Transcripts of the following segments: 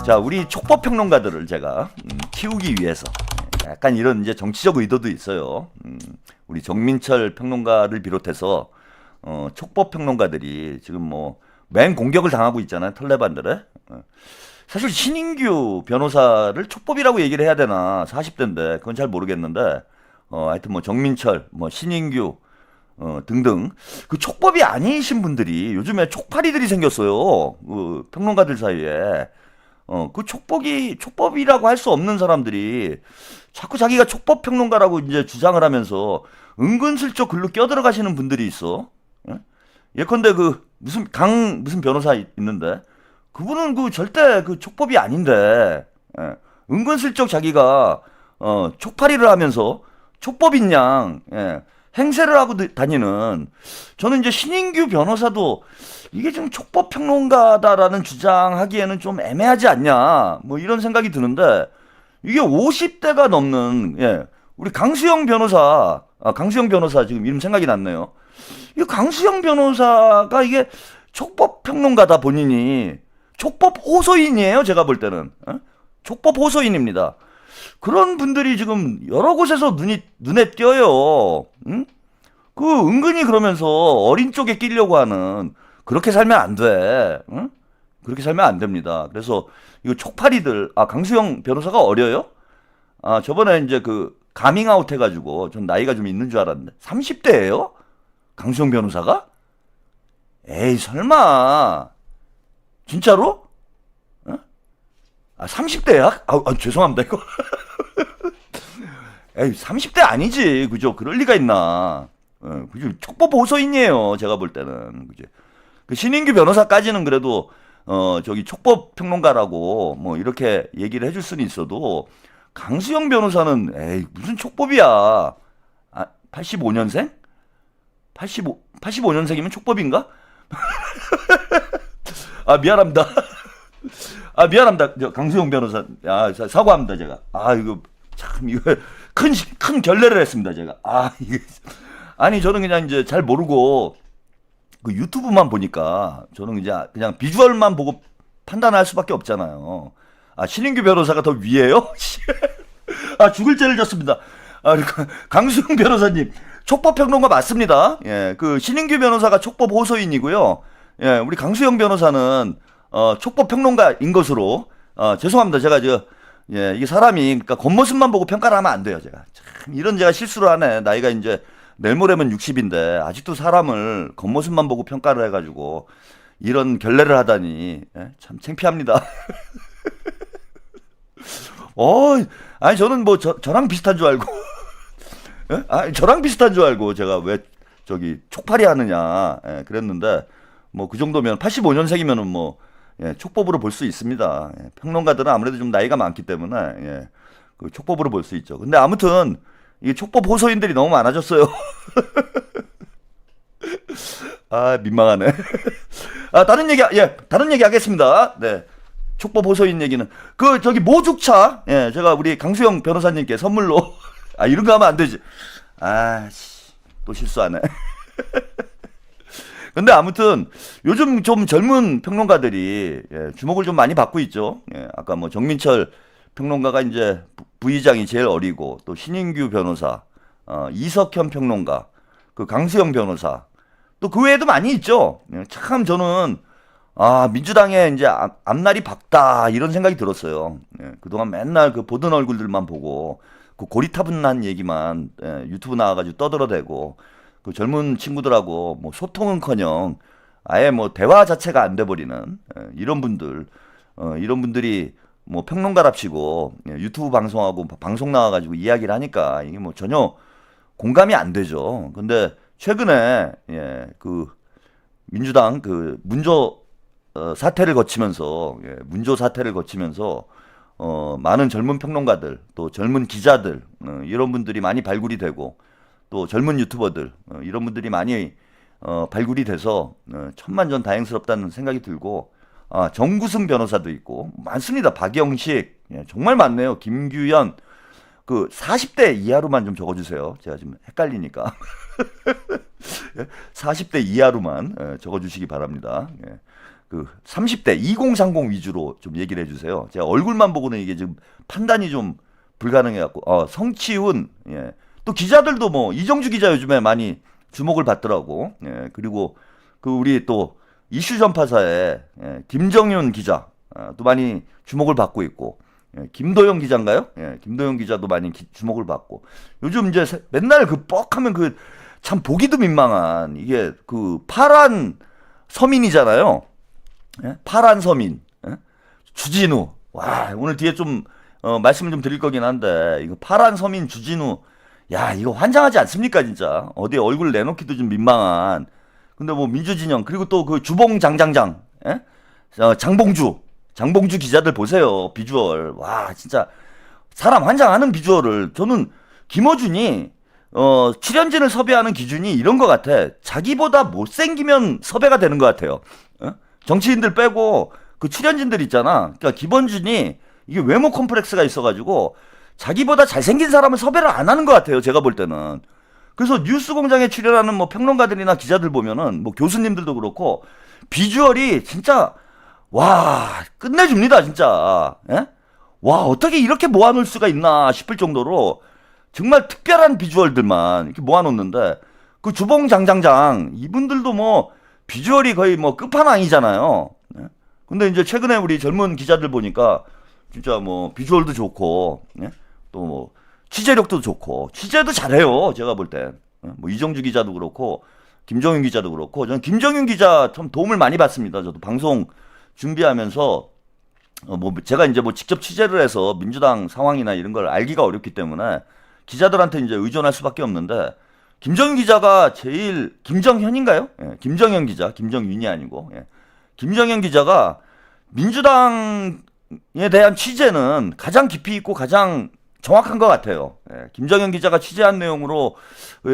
자, 우리 촉법 평론가들을 제가 키우기 위해서 약간 이런 이제 정치적 의도도 있어요. 우리 정민철 평론가를 비롯해서 촉법 평론가들이 지금 뭐 맹 공격을 당하고 있잖아요. 털레반들에. 사실 신인규 변호사를 촉법이라고 얘기를 해야 되나 40대인데 그건 잘 모르겠는데 하여튼 뭐 정민철, 뭐 신인규 등등 그 촉법이 아니신 분들이 요즘에 촉파리들이 생겼어요. 그 평론가들 사이에. 그 촉법이라고 할 수 없는 사람들이 자꾸 자기가 촉법 평론가라고 이제 주장을 하면서 은근슬쩍 글로 껴들어가시는 분들이 있어. 예? 예컨대 무슨 변호사 있는데 그분은 절대 촉법이 아닌데 예. 은근슬쩍 자기가 촉파리를 하면서 촉법인 양 예. 행세를 하고 다니는 저는 이제 신인규 변호사도 이게 좀 촉법 평론가다라는 주장하기에는 좀 애매하지 않냐 뭐 이런 생각이 드는데 이게 50대가 넘는 예, 우리 강수영 변호사 지금 이름 생각이 났네요. 이 강수영 변호사가 이게 촉법 평론가다 본인이 촉법 호소인이에요. 제가 볼 때는 촉법 호소인입니다. 그런 분들이 지금 여러 곳에서 눈에 띄어요. 응? 은근히 그러면서 어린 쪽에 끼려고 하는 그렇게 살면 안 돼. 응? 그렇게 살면 안 됩니다. 그래서 이거 촉파리들 강수영 변호사가 어려요? 저번에 이제 가밍아웃 해가지고 전 나이가 좀 있는 줄 알았는데 30대예요? 강수영 변호사가? 에이 설마 진짜로? 30대야? 죄송합니다 이거. 에이 30대 아니지 그죠? 그럴 리가 있나? 그죠? 촉법 호소인이에요 제가 볼 때는 그죠? 신인규 변호사까지는 그래도 저기 촉법 평론가라고 뭐 이렇게 얘기를 해줄 수는 있어도 강수영 변호사는 에이 무슨 촉법이야? 85년생? 85년생이면 촉법인가? 미안합니다. 미안합니다. 강수영 변호사. 사과합니다, 제가. 이거, 참, 이거, 큰 결례를 했습니다, 제가. 이게. 아니, 저는 그냥 이제 잘 모르고, 유튜브만 보니까, 저는 이제 그냥 비주얼만 보고 판단할 수밖에 없잖아요. 신인규 변호사가 더 위에요? 죽을 죄를 졌습니다. 강수영 변호사님, 촉법평론가 맞습니다. 예, 신인규 변호사가 촉법 호소인이고요. 예, 우리 강수영 변호사는 촉법 평론가인 것으로 죄송합니다. 제가 이게 사람이 그러니까 겉모습만 보고 평가를 하면 안 돼요. 제가 참 이런 제가 실수를 하네. 나이가 이제 내일 모레면 60인데 아직도 사람을 겉모습만 보고 평가를 해가지고 이런 결례를 하다니 참 창피합니다. 아니 저는 뭐 저랑 비슷한 줄 알고 저랑 비슷한 줄 알고 제가 왜 저기 촉팔이 하느냐 그랬는데 뭐 그 정도면 85년생이면은 뭐 촉법으로 볼 수 있습니다. 평론가들은 아무래도 좀 나이가 많기 때문에 촉법으로 볼 수 있죠. 근데 아무튼 이 촉법 호소인들이 너무 많아졌어요. 민망하네. 다른 얘기 하겠습니다. 네. 촉법 호소인 얘기는 저기 모죽차 제가 우리 강수영 변호사님께 선물로 이런 거 하면 안 되지. 또 실수하네. 근데 아무튼 요즘 좀 젊은 평론가들이 주목을 좀 많이 받고 있죠. 아까 뭐 정민철 평론가가 이제 부의장이 제일 어리고 또 신인규 변호사, 이석현 평론가, 강수영 변호사 또 그 외에도 많이 있죠. 참 저는 민주당에 이제 앞날이 밝다 이런 생각이 들었어요. 그동안 맨날 보던 얼굴들만 보고 고리타분한 얘기만 유튜브 나와가지고 떠들어대고 젊은 친구들하고 뭐 소통은커녕 아예 뭐 대화 자체가 안 돼버리는 이런 분들이 뭐 평론가랍시고 유튜브 방송하고 방송 나와가지고 이야기를 하니까 이게 뭐 전혀 공감이 안 되죠. 근데 최근에 민주당 문조 사태를 거치면서 많은 젊은 평론가들 또 젊은 기자들 이런 분들이 많이 발굴이 되고 또 젊은 유튜버들 이런 분들이 많이 발굴이 돼서 천만전다행스럽다는 생각이 들고 정구승 변호사도 있고 많습니다. 박영식 정말 많네요. 김규현 40대 이하로만 좀 적어주세요. 제가 지금 헷갈리니까 40대 이하로만 적어주시기 바랍니다. 그 30대 2030 위주로 좀 얘기를 해주세요. 제가 얼굴만 보고는 이게 지금 판단이 좀 불가능해갖고 성치훈, 예. 또 기자들도 뭐 이정주 기자 요즘에 많이 주목을 받더라고. 예. 그리고 그 우리 또 이슈 전파사의 김정윤 기자 또 많이 주목을 받고 있고, 김도영 기자인가요? 김도영 기자도 많이 주목을 받고, 요즘 이제 맨날 그 뻑하면 그 참 보기도 민망한 이게 그 파란 서민이잖아요. 파란 서민, 주진우. 와, 오늘 뒤에 좀 말씀을 좀 드릴 거긴 한데, 이거 파란 서민 주진우, 야, 이거 환장하지 않습니까, 진짜? 어디에 얼굴 내놓기도 좀 민망한. 근데 뭐 민주진영, 그리고 또 그 주봉 장장장, 장봉주 기자들 보세요. 비주얼. 와, 진짜 사람 환장하는 비주얼을. 저는 김어준이 출연진을 섭외하는 기준이 이런 것 같아. 자기보다 못생기면 섭외가 되는 것 같아요. 정치인들 빼고 그 출연진들 있잖아. 그러니까 김어준이 이게 외모 컴플렉스가 있어가지고 자기보다 잘생긴 사람을 섭외를 안 하는 것 같아요. 제가 볼 때는. 그래서 뉴스공장에 출연하는 뭐 평론가들이나 기자들 보면은 뭐 교수님들도 그렇고 비주얼이 진짜 와 끝내줍니다 진짜. 예? 와 어떻게 이렇게 모아놓을 수가 있나 싶을 정도로 정말 특별한 비주얼들만 이렇게 모아놓는데, 그 주봉 장장장 이분들도 뭐 비주얼이 거의 뭐 끝판왕이잖아요. 예? 근데 이제 최근에 우리 젊은 기자들 보니까 진짜 뭐 비주얼도 좋고, 예? 또 뭐 취재력도 좋고, 취재도 잘해요. 제가 볼 때. 뭐 이정주 기자도 그렇고 김정윤 기자도 그렇고, 저는 김정윤 기자 참 도움을 많이 받습니다. 저도 방송 준비하면서 뭐 제가 이제 뭐 직접 취재를 해서 민주당 상황이나 이런 걸 알기가 어렵기 때문에 기자들한테 이제 의존할 수밖에 없는데, 김정윤 기자가 제일, 김정현인가요? 예, 김정현 기자, 김정윤이 아니고, 예. 김정현 기자가 민주당에 대한 취재는 가장 깊이 있고 가장 정확한 것 같아요. 예, 김정현 기자가 취재한 내용으로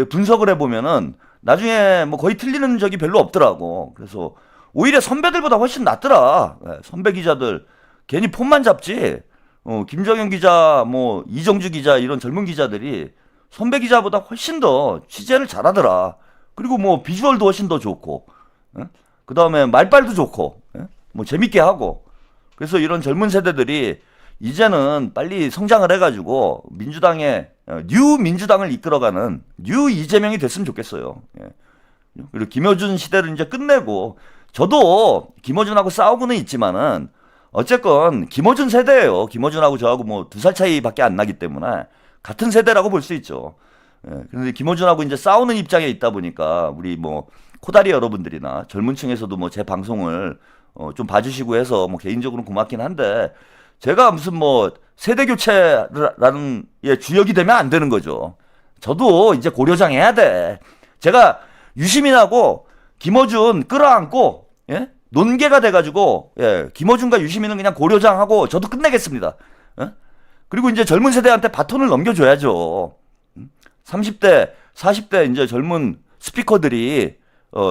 분석을 해보면은 나중에 뭐 거의 틀리는 적이 별로 없더라고. 그래서 오히려 선배들보다 훨씬 낫더라. 예, 선배 기자들 괜히 폰만 잡지. 김정현 기자, 뭐 이정주 기자 이런 젊은 기자들이 선배 기자보다 훨씬 더 취재를 잘하더라. 그리고 뭐 비주얼도 훨씬 더 좋고, 그 다음에 말빨도 좋고, 뭐 재밌게 하고. 그래서 이런 젊은 세대들이 이제는 빨리 성장을 해가지고 민주당의 뉴 민주당을 이끌어가는 뉴 이재명이 됐으면 좋겠어요. 그리고 김어준 시대를 이제 끝내고, 저도 김어준하고 싸우고는 있지만은 어쨌건 김어준 세대예요. 김어준하고 저하고 뭐 2살 차이밖에 안 나기 때문에 같은 세대라고 볼 수 있죠. 그런데 김어준하고 이제 싸우는 입장에 있다 보니까 우리 뭐 코다리 여러분들이나 젊은 층에서도 뭐 제 방송을 좀 봐주시고 해서 뭐 개인적으로 고맙긴 한데, 제가 무슨 뭐 세대 교체라는 주역이 되면 안 되는 거죠. 저도 이제 고려장 해야 돼. 제가 유시민하고 김어준 끌어안고, 예? 논개가 돼가지고, 예, 김어준과 유시민은 그냥 고려장하고 저도 끝내겠습니다. 예? 그리고 이제 젊은 세대한테 바톤을 넘겨줘야죠. 30대, 40대 이제 젊은 스피커들이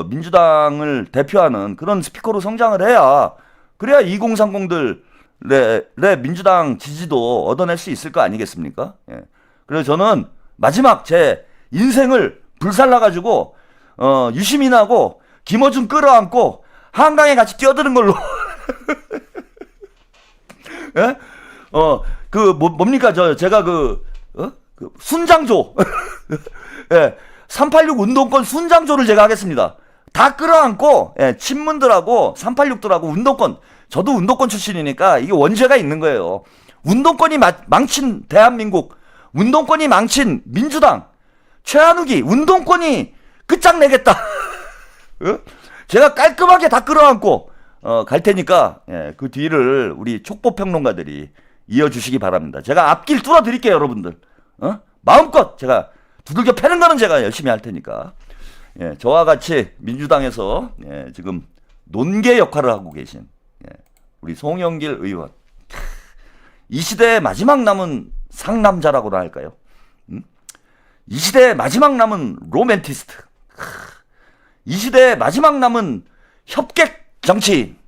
민주당을 대표하는 그런 스피커로 성장을 해야, 그래야 2030들의 민주당 지지도 얻어낼 수 있을 거 아니겠습니까? 예. 그래서 저는 마지막 제 인생을 불살라가지고 유시민하고 김어준 끌어안고 한강에 같이 뛰어드는 걸로. 예? 뭡니까, 제가 그 순장조. 예. 386 운동권 순장조를 제가 하겠습니다. 다 끌어안고, 예, 친문들하고 386들하고 운동권. 저도 운동권 출신이니까 이게 원죄가 있는 거예요. 운동권이 망친 대한민국, 운동권이 망친 민주당, 최한욱이 운동권이 끝장내겠다. 예? 제가 깔끔하게 다 끌어안고 갈 테니까, 예, 그 뒤를 우리 촉법평론가들이 이어주시기 바랍니다. 제가 앞길 뚫어드릴게요, 여러분들. 마음껏 제가 두들겨 패는 거는 제가 열심히 할 테니까. 예, 저와 같이 민주당에서, 예, 지금 논개 역할을 하고 계신, 예, 우리 송영길 의원. 이 시대의 마지막 남은 상남자라고나 할까요? 이 시대의 마지막 남은 로맨티스트. 이 시대의 마지막 남은 협객 정치인.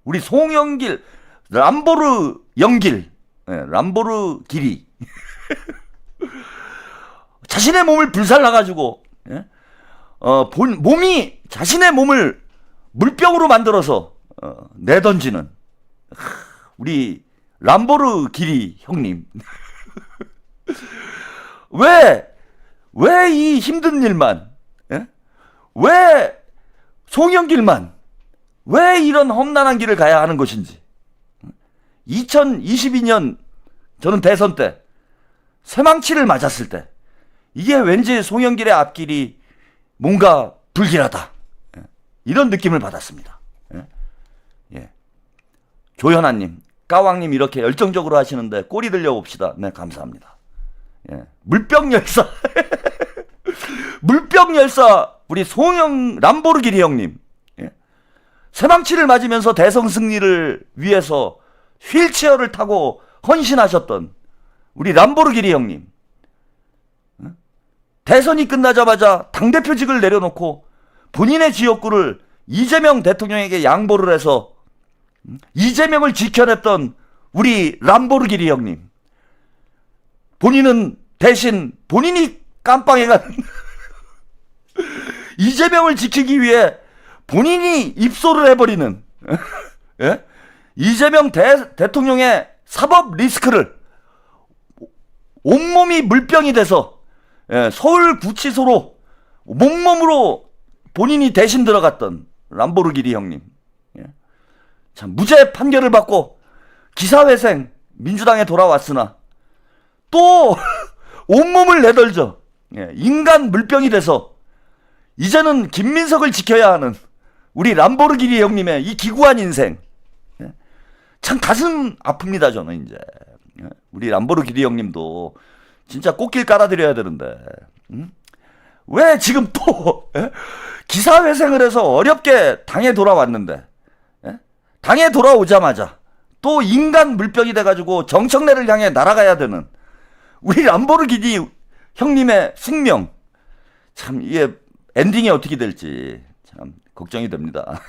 우리 송영길, 람보르 영길, 예, 람보르 길이. 자신의 몸을 불살라가지고, 예? 몸이 자신의 몸을 물병으로 만들어서 내던지는 우리 람보르기니 형님. 왜 이 힘든 일만, 예? 왜 송영길만, 왜 이런 험난한 길을 가야 하는 것인지. 2022년 저는 대선 때 쇠망치를 맞았을 때 이게 왠지 송영길의 앞길이 뭔가 불길하다, 이런 느낌을 받았습니다. 예. 조현아님, 까왕님 이렇게 열정적으로 하시는데 꼬리 들려봅시다. 네, 감사합니다. 예. 물병열사 물병열사 우리 람보르기니 형님, 예. 쇠망치를 맞으면서 대선 승리를 위해서 휠체어를 타고 헌신하셨던 우리 람보르기니 형님, 대선이 끝나자마자 당대표직을 내려놓고 본인의 지역구를 이재명 대통령에게 양보를 해서 이재명을 지켜냈던 우리 람보르기니 형님, 본인은 대신 본인이 깜빵해가는 이재명을 지키기 위해 본인이 입소를 해버리는 예? 이재명 대통령의 사법 리스크를 온몸이 물병이 돼서, 예, 서울구치소로 몸몸으로 본인이 대신 들어갔던 람보르기니 형님, 예. 참 무죄 판결을 받고 기사회생 민주당에 돌아왔으나 또 온몸을 내덜져, 예, 인간 물병이 돼서 이제는 김민석을 지켜야 하는 우리 람보르기니 형님의 이 기구한 인생, 예. 참 가슴 아픕니다. 저는 이제, 예. 우리 람보르기니 형님도 진짜 꽃길 깔아드려야 되는데, 왜 지금 또, 예? 기사회생을 해서 어렵게 당에 돌아왔는데, 예? 당에 돌아오자마자 또 인간 물병이 돼가지고 정청래를 향해 날아가야 되는 우리 람보르기니 형님의 숙명, 참 이게 엔딩이 어떻게 될지 참 걱정이 됩니다.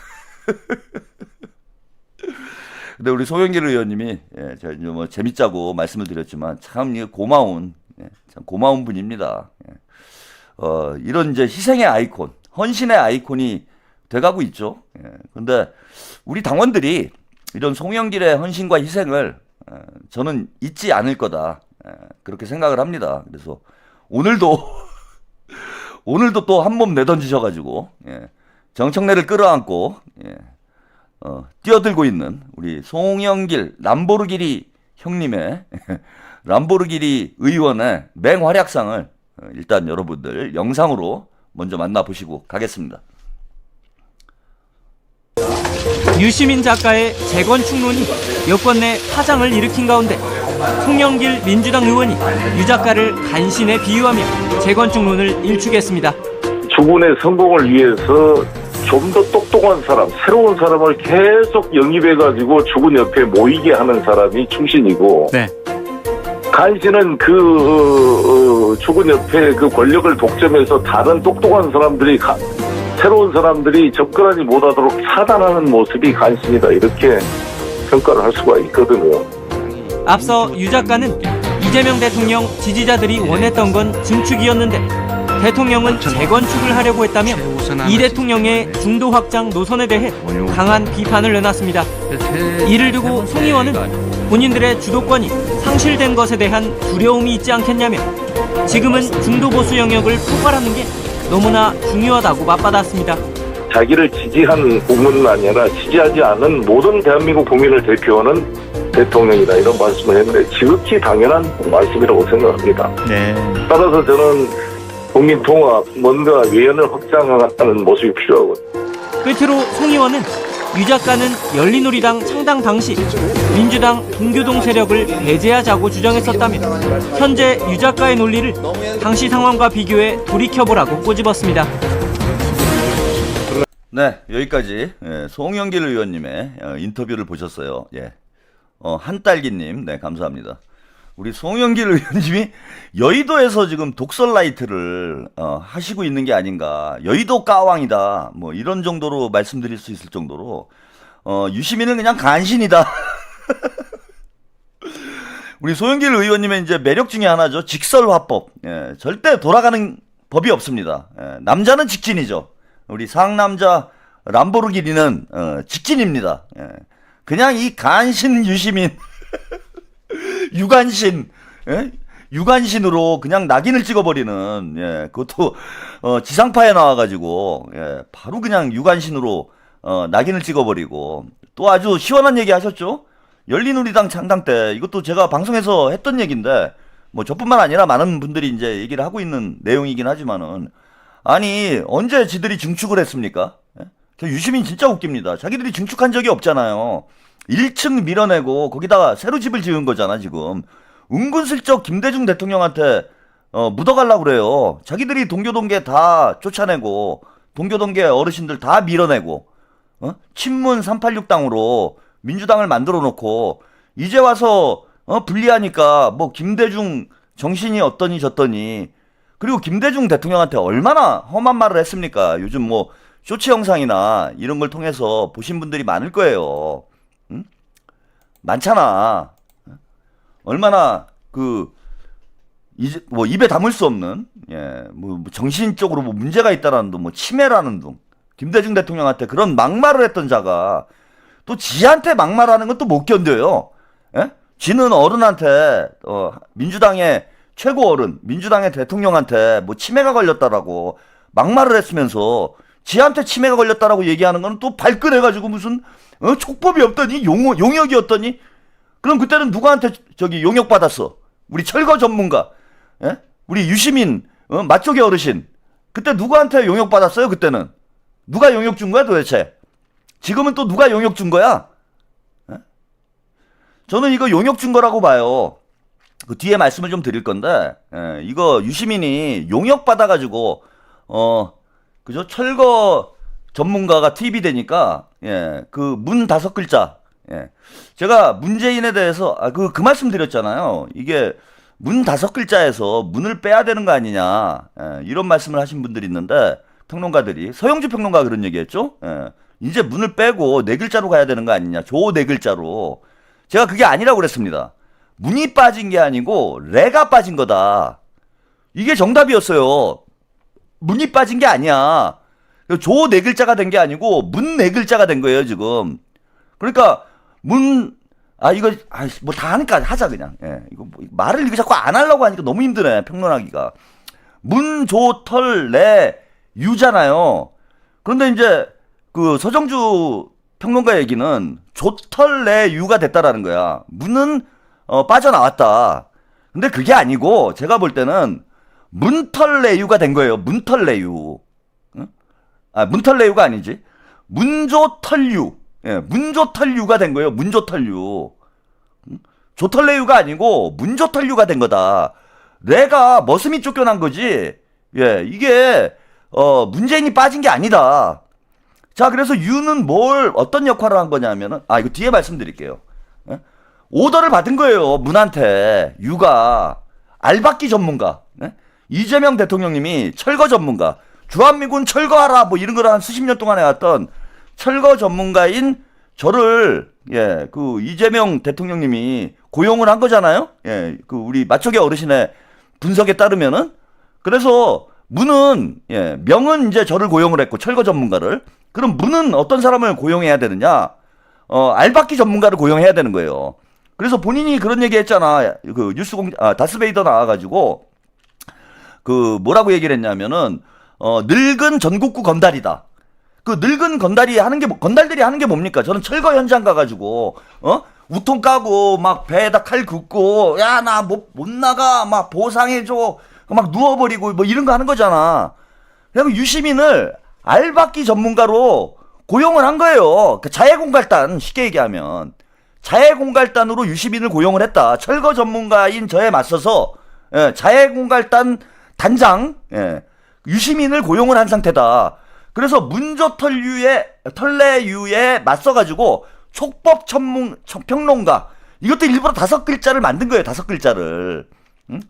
근데 우리 송영길 의원님이, 예, 제가 이제 뭐 재밌자고 말씀을 드렸지만 참 고마운, 예, 참 고마운 분입니다. 예. 이런 이제 희생의 아이콘, 헌신의 아이콘이 돼가고 있죠. 예. 근데 우리 당원들이 이런 송영길의 헌신과 희생을, 저는 잊지 않을 거다, 그렇게 생각을 합니다. 그래서 오늘도 또 한 몸 내던지셔가지고, 예, 정청래를 끌어안고, 예, 뛰어들고 있는 우리 송영길 람보르기니 형님의 람보르기니 의원의 맹활약상을 일단 여러분들 영상으로 먼저 만나보시고 가겠습니다. 유시민 작가의 재건축론이 여권 내 파장을 일으킨 가운데 송영길 민주당 의원이 유 작가를 간신에 비유하며 재건축론을 일축했습니다. 주군의 성공을 위해서 좀 더 똑똑한 사람, 새로운 사람을 계속 영입해가지고 주군 옆에 모이게 하는 사람이 충신이고, 네. 간신은 주군 옆에 그 권력을 독점해서 다른 똑똑한 사람들이, 새로운 사람들이 접근하지 못하도록 차단하는 모습이 간신이다, 이렇게 평가를 할 수가 있거든요. 앞서 유 작가는 이재명 대통령 지지자들이 원했던 건 증축이었는데 대통령은 재건축을 하려고 했다며 이 대통령의 중도 확장 노선에 대해 강한 비판을 내놨습니다. 이를 두고 송 의원은 본인들의 주도권이 상실된 것에 대한 두려움이 있지 않겠냐며 지금은 중도 보수 영역을 포괄하는 게 너무나 중요하다고 맞받았습니다. 자기를 지지한 국민은 아니라 지지하지 않은 모든 대한민국 국민을 대표하는 대통령이다, 이런 말씀을 했는데 지극히 당연한 말씀이라고 생각합니다. 네. 따라서 저는 국민 통합, 뭔가 외연을 확장하는 모습이 필요하거든요. 끝으로 송 의원은 유 작가는 열린우리당 창당 당시 민주당 동교동 세력을 배제하자고 주장했었다며 현재 유 작가의 논리를 당시 상황과 비교해 돌이켜보라고 꼬집었습니다. 네, 여기까지, 예, 송영길 의원님의 인터뷰를 보셨어요. 예. 한딸기님, 네, 감사합니다. 우리 송영길 의원님이 여의도에서 지금 독설라이트를 하시고 있는 게 아닌가, 여의도 까왕이다, 뭐 이런 정도로 말씀드릴 수 있을 정도로 유시민은 그냥 간신이다. 우리 송영길 의원님의 이제 매력 중에 하나죠, 직설화법. 예, 절대 돌아가는 법이 없습니다. 예, 남자는 직진이죠. 우리 상남자 람보르기니는 직진입니다. 예. 그냥 이 간신 유시민 유관신 예? 유관신으로 그냥 낙인을 찍어버리는 예, 그것도 지상파에 나와가지고 예, 바로 그냥 유관신으로 낙인을 찍어버리고 또 아주 시원한 얘기 하셨죠? 열린우리당 창당 때 이것도 제가 방송에서 했던 얘기인데 뭐 저뿐만 아니라 많은 분들이 이제 얘기를 하고 있는 내용이긴 하지만은 아니 언제 지들이 증축을 했습니까? 예? 저 유시민 진짜 웃깁니다. 자기들이 증축한 적이 없잖아요. 1층 밀어내고 거기다가 새로 집을 지은 거잖아 지금. 은근슬쩍 김대중 대통령한테 묻어가려고 그래요. 자기들이 동교동계 다 쫓아내고 동교동계 어르신들 다 밀어내고 친문 386당으로 민주당을 만들어 놓고 이제 와서 분리하니까 뭐 김대중 정신이 어떠니 저떠니 그리고 김대중 대통령한테 얼마나 험한 말을 했습니까? 요즘 뭐 쇼츠 영상이나 이런 걸 통해서 보신 분들이 많을 거예요. 응? 많잖아. 얼마나 이제 뭐 입에 담을 수 없는 뭐 정신적으로 뭐 문제가 있다라는 둥, 뭐 치매라는 둥. 김대중 대통령한테 그런 막말을 했던 자가 또 지한테 막말하는 건 또 못 견뎌요. 예? 지는 어른한테 민주당의 최고 어른, 민주당의 대통령한테 뭐 치매가 걸렸다라고 막말을 했으면서 지한테 치매가 걸렸다라고 얘기하는 건 또 발끈해가지고 무슨 촉법이 없더니 용역이 없더니 그럼 그때는 누구한테 저기 용역 받았어? 우리 철거 전문가, 예? 우리 유시민 맛조개 어르신 그때 누구한테 용역 받았어요? 그때는 누가 용역 준 거야 도대체? 지금은 또 누가 용역 준 거야? 예? 저는 이거 용역 준 거라고 봐요. 그 뒤에 말씀을 좀 드릴 건데 이거 유시민이 용역 받아가지고 그죠? 철거 전문가가 투입이 되니까 그 문 5글자 제가 문재인에 대해서 그 말씀 드렸잖아요. 이게 문 5글자에서 문을 빼야 되는 거 아니냐 이런 말씀을 하신 분들이 있는데 평론가들이 서영주 평론가 그런 얘기했죠. 이제 문을 빼고 4글자로 가야 되는 거 아니냐. 조 4글자로. 제가 그게 아니라고 그랬습니다. 문이 빠진 게 아니고 레가 빠진 거다. 이게 정답이었어요. 문이 빠진 게 아니야. 조 4글자가 된 게 아니고 문 4글자가 된 거예요 지금. 그러니까 이거 뭐 다 하니까 하자 그냥. 이거 뭐 말을 이거 자꾸 안 하려고 하니까 너무 힘드네 평론하기가. 문조털레 유잖아요. 그런데 이제 그 서정주 평론가 얘기는 조털레 유가 됐다라는 거야. 문은 빠져나왔다. 근데 그게 아니고 제가 볼 때는 문털레유가 된 거예요. 문털레유. 응? 문털레유가 아니지. 문조털유. 문조털유가 된 거예요. 문조털유. 조털레유가 아니고 문조털유가 된 거다. 레가 머슴이 쫓겨난 거지. 이게 문재인이 빠진 게 아니다. 자, 그래서 유는 어떤 역할을 한 거냐면은 이거 뒤에 말씀드릴게요. 오더를 받은 거예요. 문한테. 유가 알박기 전문가. 이재명 대통령님이 철거 전문가. 주한미군 철거하라 뭐 이런 걸 한 수십 년 동안 해왔던 철거 전문가인 저를 그 이재명 대통령님이 고용을 한 거잖아요. 그 우리 맛조개 어르신의 분석에 따르면은 그래서 문은 명은 이제 저를 고용을 했고 철거 전문가를. 그럼 문은 어떤 사람을 고용해야 되느냐? 알박기 전문가를 고용해야 되는 거예요. 그래서 본인이 그런 얘기 했잖아. 그 다스베이더 나와가지고 그 뭐라고 얘기를 했냐면은 늙은 전국구 건달이다. 그 늙은 건달들이 하는 게 뭡니까? 저는 철거 현장 가가지고 우통 까고 막 배에다 칼 긋고 야 나 못 나가 막 보상해줘 막 누워버리고 뭐 이런 거 하는 거잖아. 그러면 유시민을 알박기 전문가로 고용을 한 거예요. 그 자해공갈단 쉽게 얘기하면 자해공갈단으로 유시민을 고용을 했다. 철거 전문가인 저에 맞서서 자해공갈단 단장 유시민을 고용을 한 상태다. 그래서 문조털레유에 맞서가지고 촉법 평론가 이것도 일부러 5글자를 만든 거예요. 5글자를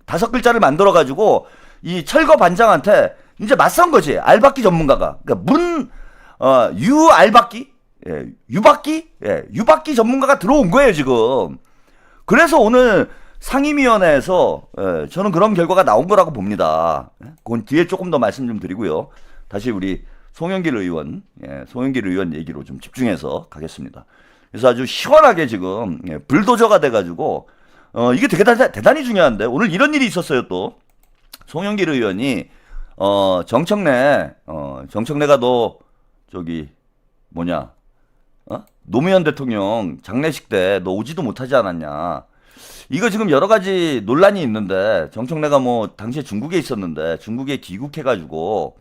5글자를 만들어가지고 이 철거 반장한테 이제 맞선 거지. 알박기 전문가가. 그러니까 유알박기? 유박기 전문가가 들어온 거예요, 지금. 그래서 오늘 상임위원회에서 저는 그런 결과가 나온 거라고 봅니다. 그건 뒤에 조금 더 말씀 좀 드리고요. 다시 우리 송영길 의원, 송영길 의원 얘기로 좀 집중해서 가겠습니다. 그래서 아주 시원하게 지금 불도저가 돼가지고 이게 되게 대단히 중요한데 오늘 이런 일이 있었어요. 또 송영길 의원이 정청래가 너 저기 뭐냐 노무현 대통령 장례식 때 너 오지도 못하지 않았냐. 이거 지금 여러 가지 논란이 있는데 정청래가 뭐 당시에 중국에 있었는데 중국에 귀국해가지고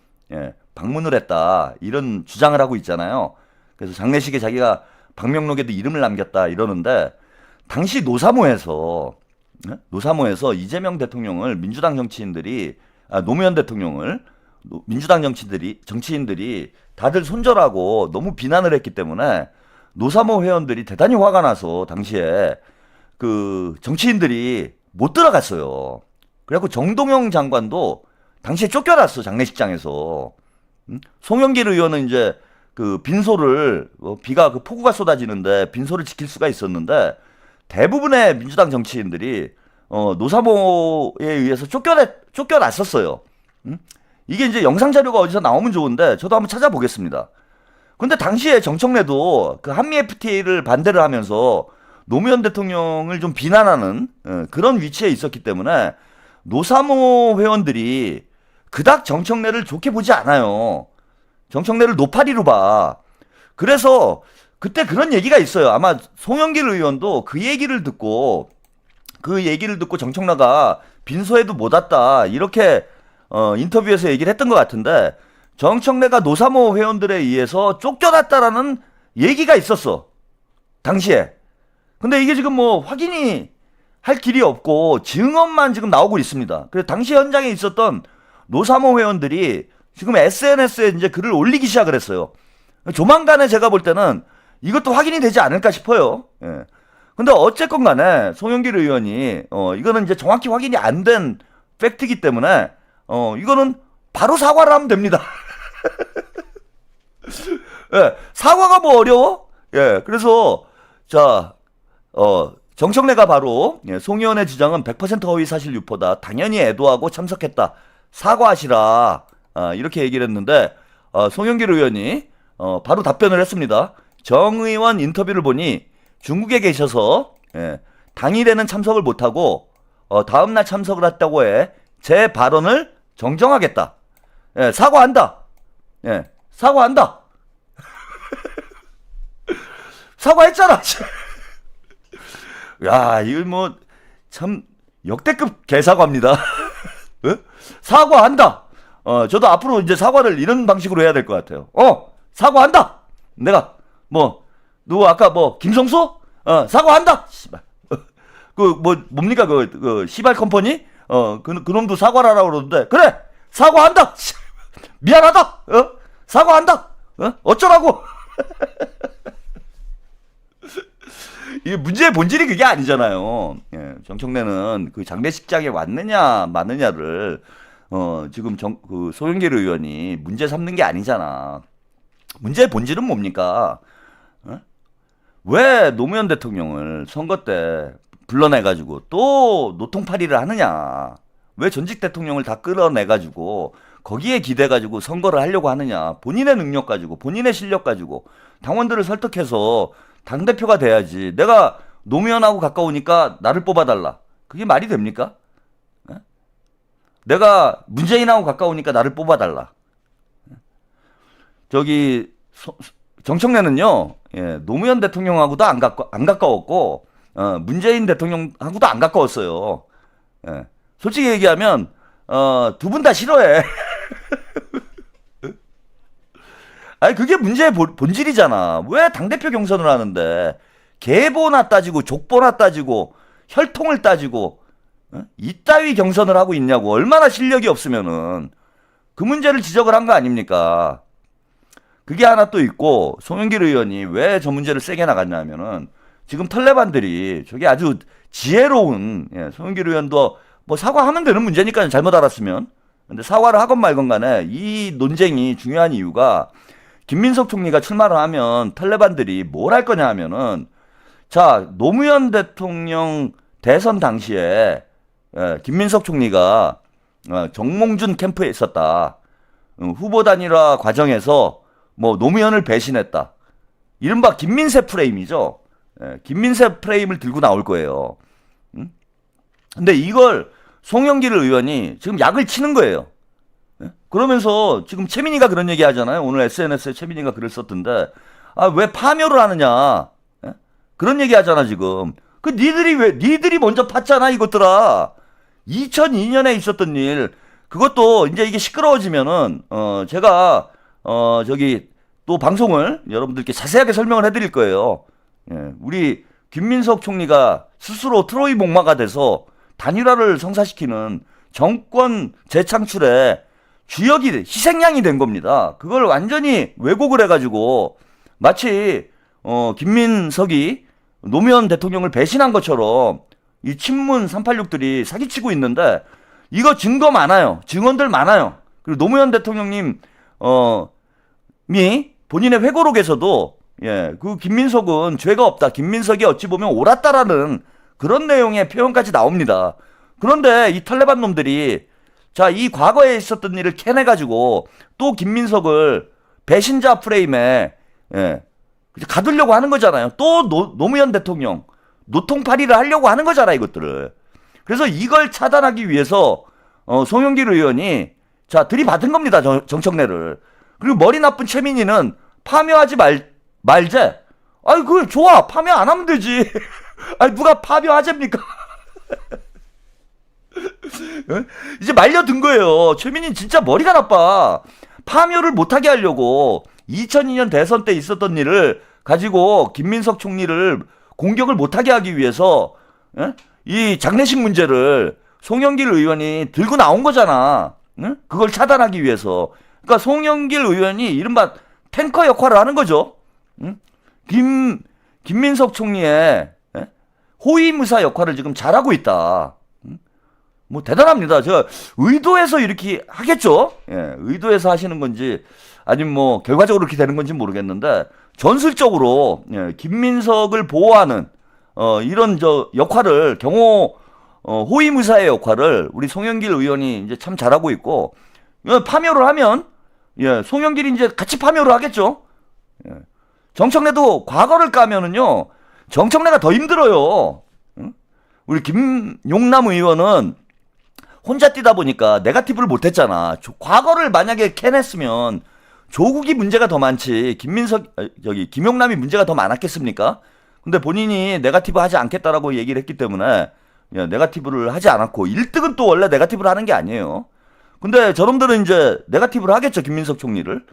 방문을 했다 이런 주장을 하고 있잖아요. 그래서 장례식에 자기가 방명록에도 이름을 남겼다 이러는데 당시 노사모에서 이재명 대통령을 민주당 정치인들이 노무현 대통령을 민주당 정치인들이 다들 손절하고 너무 비난을 했기 때문에 노사모 회원들이 대단히 화가 나서 당시에 그 정치인들이 못 들어갔어요. 그래갖고 정동영 장관도 당시에 쫓겨났어 장례식장에서. 송영길 의원은 이제 그 빈소를 비가 그 폭우가 쏟아지는데 빈소를 지킬 수가 있었는데 대부분의 민주당 정치인들이 노사모에 의해서 쫓겨났었어요. 이게 이제 영상 자료가 어디서 나오면 좋은데 저도 한번 찾아보겠습니다. 근데 당시에 정청래도 그 한미 FTA를 반대를 하면서 노무현 대통령을 좀 비난하는 그런 위치에 있었기 때문에 노사모 회원들이 그닥 정청래를 좋게 보지 않아요. 정청래를 노파리로 봐. 그래서 그때 그런 얘기가 있어요. 아마 송영길 의원도 그 얘기를 듣고 정청래가 빈소에도 못 왔다 이렇게 인터뷰에서 얘기를 했던 것 같은데 정청래가 노사모 회원들에 의해서 쫓겨났다라는 얘기가 있었어. 당시에. 근데 이게 지금 뭐 확인이 할 길이 없고 증언만 지금 나오고 있습니다. 그래서 당시 현장에 있었던 노사모 회원들이 지금 SNS에 이제 글을 올리기 시작을 했어요. 조만간에 제가 볼 때는 이것도 확인이 되지 않을까 싶어요. 근데 어쨌건 간에 송영길 의원이 이거는 이제 정확히 확인이 안 된 팩트이기 때문에 이거는 바로 사과를 하면 됩니다. 사과가 뭐 어려워? 그래서 자 정청래가 바로 송 의원의 주장은 100% 허위 사실 유포다. 당연히 애도하고 참석했다. 사과하시라. 이렇게 얘기를 했는데 송영길 의원이 바로 답변을 했습니다. 정 의원 인터뷰를 보니 중국에 계셔서 당일에는 참석을 못하고 다음날 참석을 했다고 해. 제 발언을 정정하겠다. 사과한다. 사과한다. 사과했잖아. 야, 이거 뭐 참 역대급 개사과입니다. 사과한다. 저도 앞으로 이제 사과를 이런 방식으로 해야 될 것 같아요. 사과한다. 내가 누구 아까 김성수? 사과한다. 씨발. 뭡니까 그 시발 컴퍼니? 그 놈도 사과를 하라고 그러는데 그래 사과한다. 미안하다. 사과한다. 어쩌라고? 이게 문제의 본질이 그게 아니잖아요. 정청래는 그 장례식장에 왔느냐 마느냐를 지금 그 송영길 의원이 문제 삼는 게 아니잖아. 문제의 본질은 뭡니까? 왜 노무현 대통령을 선거 때 불러내가지고 또 노통파리를 하느냐? 왜 전직 대통령을 다 끌어내가지고 거기에 기대가지고 선거를 하려고 하느냐? 본인의 능력 가지고 본인의 실력 가지고 당원들을 설득해서 당대표가 돼야지. 내가 노무현하고 가까우니까 나를 뽑아달라. 그게 말이 됩니까? 내가 문재인하고 가까우니까 나를 뽑아달라. 저기 정청래는요, 노무현 대통령하고도 안 가까웠고 문재인 대통령하고도 안 가까웠어요. 솔직히 얘기하면 두 분 다 싫어해. 아니 그게 문제의 본질이잖아. 왜 당대표 경선을 하는데 계보나 따지고 족보나 따지고 혈통을 따지고 이따위 경선을 하고 있냐고. 얼마나 실력이 없으면은 그 문제를 지적을 한 거 아닙니까? 그게 하나 또 있고 송영길 의원이 왜 저 문제를 세게 나갔냐면은 지금 털레반들이 저게 아주 지혜로운 송영길 의원도 뭐 사과하면 되는 문제니까요. 잘못 알았으면. 근데 사과를 하건 말건 간에 이 논쟁이 중요한 이유가 김민석 총리가 출마를 하면 털레반들이 뭘 할 거냐 하면은 자 노무현 대통령 대선 당시에 김민석 총리가 정몽준 캠프에 있었다. 후보 단일화 과정에서 뭐 노무현을 배신했다. 이른바 김민세 프레임이죠. 예, 김민세 프레임을 들고 나올 거예요. 근데 이걸 송영길 의원이 지금 약을 치는 거예요. 예? 그러면서 지금 최민희가 그런 얘기 하잖아요. 오늘 SNS에 최민희가 글을 썼던데, 아, 왜 파묘를 하느냐. 예? 그런 얘기 하잖아, 지금. 니들이 먼저 팠잖아, 이것들아. 2002년에 있었던 일, 그것도 이제 이게 시끄러워지면은, 제가, 또 방송을 여러분들께 자세하게 설명을 해드릴 거예요. 예, 우리 김민석 총리가 스스로 트로이 목마가 돼서 단일화를 성사시키는 정권 재창출에 주역이, 희생양이 된 겁니다. 그걸 완전히 왜곡을 해가지고, 마치, 김민석이 노무현 대통령을 배신한 것처럼 이 친문 386들이 사기치고 있는데, 이거 증거 많아요. 증언들 많아요. 그리고 노무현 대통령님 본인의 회고록에서도 그 김민석은 죄가 없다. 김민석이 어찌 보면 옳았다라는 그런 내용의 표현까지 나옵니다. 그런데 이 탈레반 놈들이 자, 이 과거에 있었던 일을 캐내가지고 또 김민석을 배신자 프레임에 가두려고 하는 거잖아요. 또 노무현 대통령 노통파리를 하려고 하는 거잖아, 이것들을. 그래서 이걸 차단하기 위해서 송영길 의원이 자, 들이받은 겁니다, 정청래를. 그리고 머리 나쁜 최민희는 파묘하지 말제. 아이, 그걸 좋아. 파묘 안 하면 되지. 아니, 누가 파묘하재입니까? 이제 말려든 거예요. 최민희 진짜 머리가 나빠. 파묘를 못하게 하려고 2002년 대선 때 있었던 일을 가지고 김민석 총리를 공격을 못하게 하기 위해서 이 장례식 문제를 송영길 의원이 들고 나온 거잖아. 그걸 차단하기 위해서. 그러니까 송영길 의원이 이른바 탱커 역할을 하는 거죠. 김민석 총리의 호위무사 역할을 지금 잘하고 있다. 뭐 대단합니다. 제가 의도해서 이렇게 하겠죠. 의도해서 하시는 건지 아니면 뭐 결과적으로 이렇게 되는 건지 모르겠는데, 전술적으로 김민석을 보호하는 이런 역할을, 경호 호위무사의 역할을 우리 송영길 의원이 이제 참 잘하고 있고, 파묘를 하면 송영길이 이제 같이 파묘를 하겠죠. 정청래도 과거를 까면은요, 정청래가 더 힘들어요. 우리 김용남 의원은 혼자 뛰다 보니까 네거티브를 못했잖아. 과거를 만약에 캐냈으면 조국이 문제가 더 많지, 김용남이 문제가 더 많았겠습니까? 근데 본인이 네거티브 하지 않겠다라고 얘기를 했기 때문에 네거티브를 하지 않았고, 1등은 또 원래 네거티브를 하는 게 아니에요. 근데 저놈들은 이제 네거티브를 하겠죠, 김민석 총리를.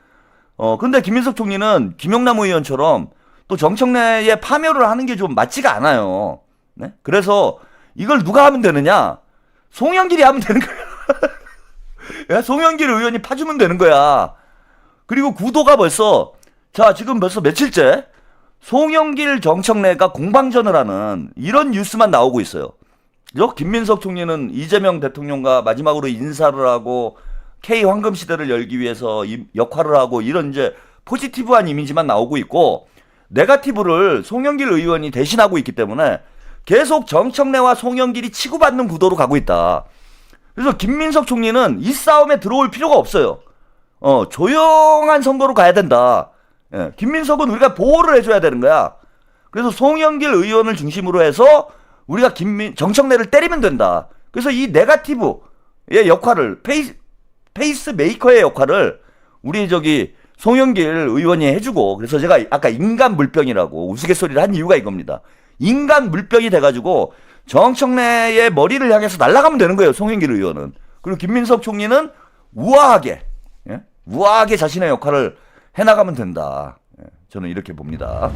근데 김민석 총리는 김용남 의원처럼 또 정청래의 파묘를 하는 게 좀 맞지가 않아요. 네? 그래서 이걸 누가 하면 되느냐? 송영길이 하면 되는 거야. 송영길 의원이 파주면 되는 거야. 그리고 구도가 지금 벌써 며칠째 송영길 정청래가 공방전을 하는 이런 뉴스만 나오고 있어요. 김민석 총리는 이재명 대통령과 마지막으로 인사를 하고 K 황금 시대를 열기 위해서 역할을 하고, 이런 이제 포지티브한 이미지만 나오고 있고, 네거티브를 송영길 의원이 대신하고 있기 때문에 계속 정청래와 송영길이 치고받는 구도로 가고 있다. 그래서 김민석 총리는 이 싸움에 들어올 필요가 없어요. 조용한 선거로 가야 된다. 김민석은 우리가 보호를 해줘야 되는 거야. 그래서 송영길 의원을 중심으로 해서 우리가 정청래를 때리면 된다. 그래서 이 네거티브의 역할을, 페이스 메이커의 역할을 우리 송영길 의원이 해주고, 그래서 제가 아까 인간 물병이라고 우스갯소리를 한 이유가 이겁니다. 인간 물병이 돼가지고 정청래의 머리를 향해서 날아가면 되는 거예요, 송영길 의원은. 그리고 김민석 총리는 우아하게 자신의 역할을 해나가면 된다. 저는 이렇게 봅니다.